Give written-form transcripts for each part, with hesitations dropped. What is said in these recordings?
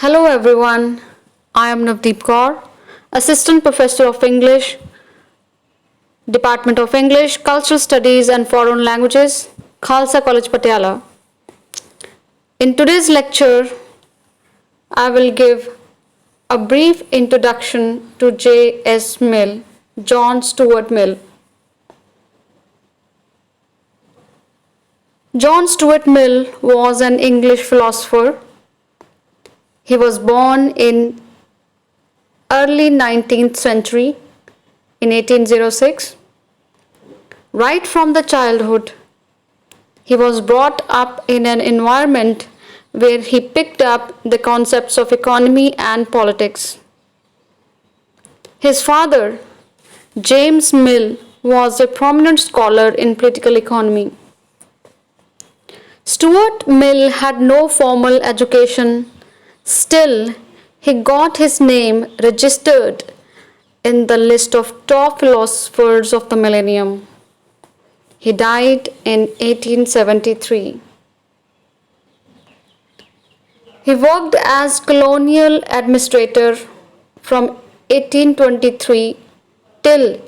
Hello everyone, I am Navdeep Kaur, Assistant Professor of English, Department of English, Cultural Studies and Foreign Languages, Khalsa College Patiala. In today's lecture, I will give a brief introduction to J.S. Mill, John Stuart Mill. John Stuart Mill was an English philosopher. He was born in early 19th century in 1806. Right from the childhood, he was brought up in an environment where he picked up the concepts of economy and politics. His father, James Mill, was a prominent scholar in political economy. Stuart Mill had no formal education. Still, he got his name registered in the list of top philosophers of the millennium. He died in 1873. He worked as colonial administrator from 1823 till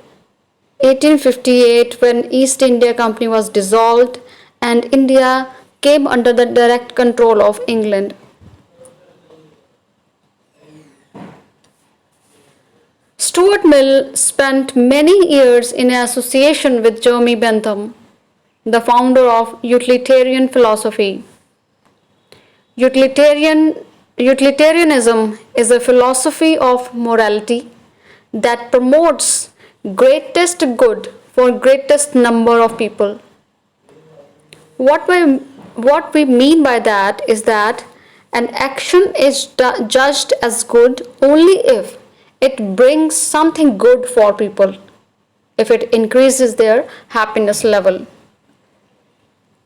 1858 when East India Company was dissolved and India came under the direct control of England. Stuart Mill spent many years in association with Jeremy Bentham, the founder of utilitarian philosophy. Utilitarianism is a philosophy of morality that promotes greatest good for greatest number of people. What we mean by that is that an action is judged as good only if it brings something good for people, if it increases their happiness level.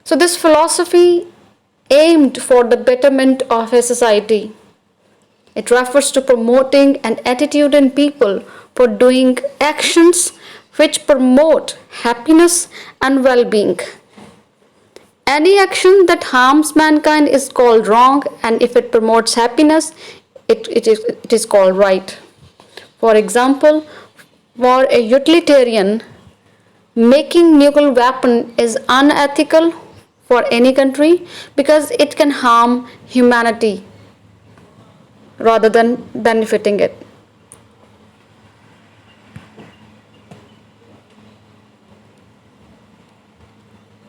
So this philosophy aimed for the betterment of a society. It refers to promoting an attitude in people for doing actions which promote happiness and well-being. Any action that harms mankind is called wrong, and if it promotes happiness, it is called right. For example, for a utilitarian, making nuclear weapon is unethical for any country because it can harm humanity rather than benefiting it.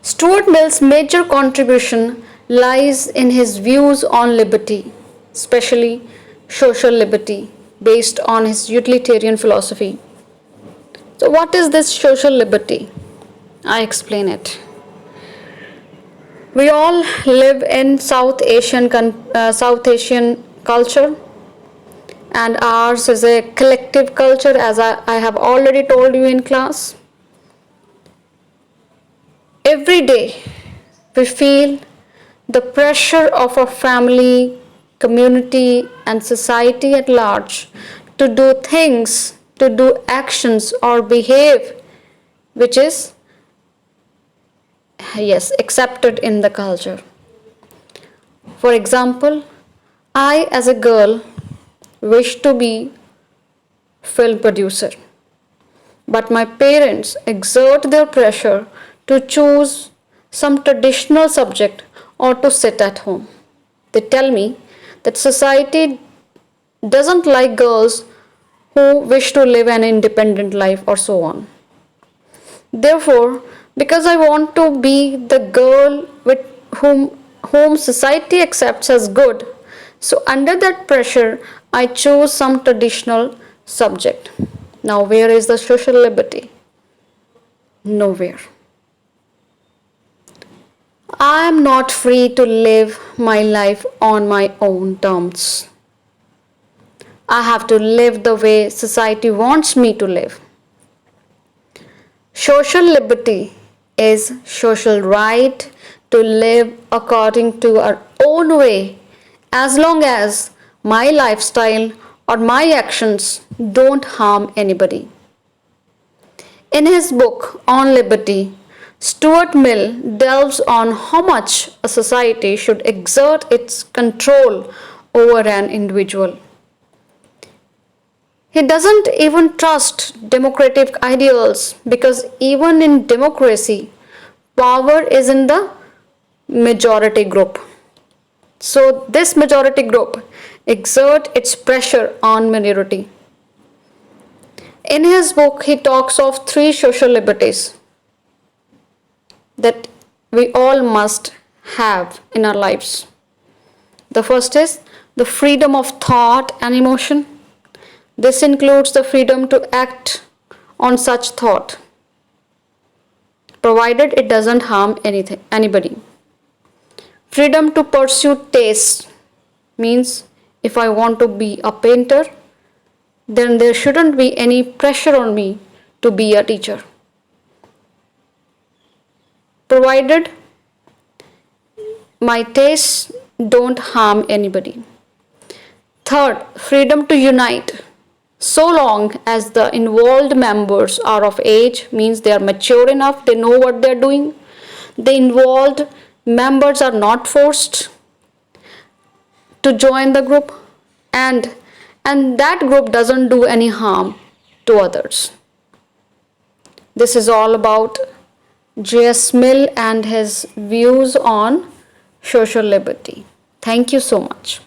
Stuart Mill's major contribution lies in his views on liberty, especially social liberty, based on his utilitarian philosophy. So what is this social liberty? I explain it. We all live in South Asian culture, and ours is a collective culture, as I have already told you in class. Every day we feel the pressure of our family, community and society at large to do things, to do actions or behave which is accepted in the culture. For example, I as a girl wish to be film producer, but my parents exert their pressure to choose some traditional subject or to sit at home. They tell me that society doesn't like girls who wish to live an independent life or so on. Therefore, because I want to be the girl with whom society accepts as good, so under that pressure, I chose some traditional subject. Now, where is the social liberty? Nowhere. I am not free to live my life on my own terms. I have to live the way society wants me to live. Social liberty is social right to live according to our own way, as long as my lifestyle or my actions don't harm anybody. In his book on liberty, Stuart Mill delves on how much a society should exert its control over an individual. He doesn't even trust democratic ideals because even in democracy, power is in the majority group. So this majority group exert its pressure on minority. In his book, he talks of three social liberties that we all must have in our lives. The first is the freedom of thought and emotion. This includes the freedom to act on such thought, provided it doesn't harm anybody. Freedom to pursue taste means if I want to be a painter, then there shouldn't be any pressure on me to be a teacher, provided my tastes don't harm anybody. Third, freedom to unite. So long as the involved members are of age, means they are mature enough, they know what they are doing. The involved members are not forced to join the group, and that group doesn't do any harm to others. This is all about J.S. Mill and his views on social liberty. Thank you so much.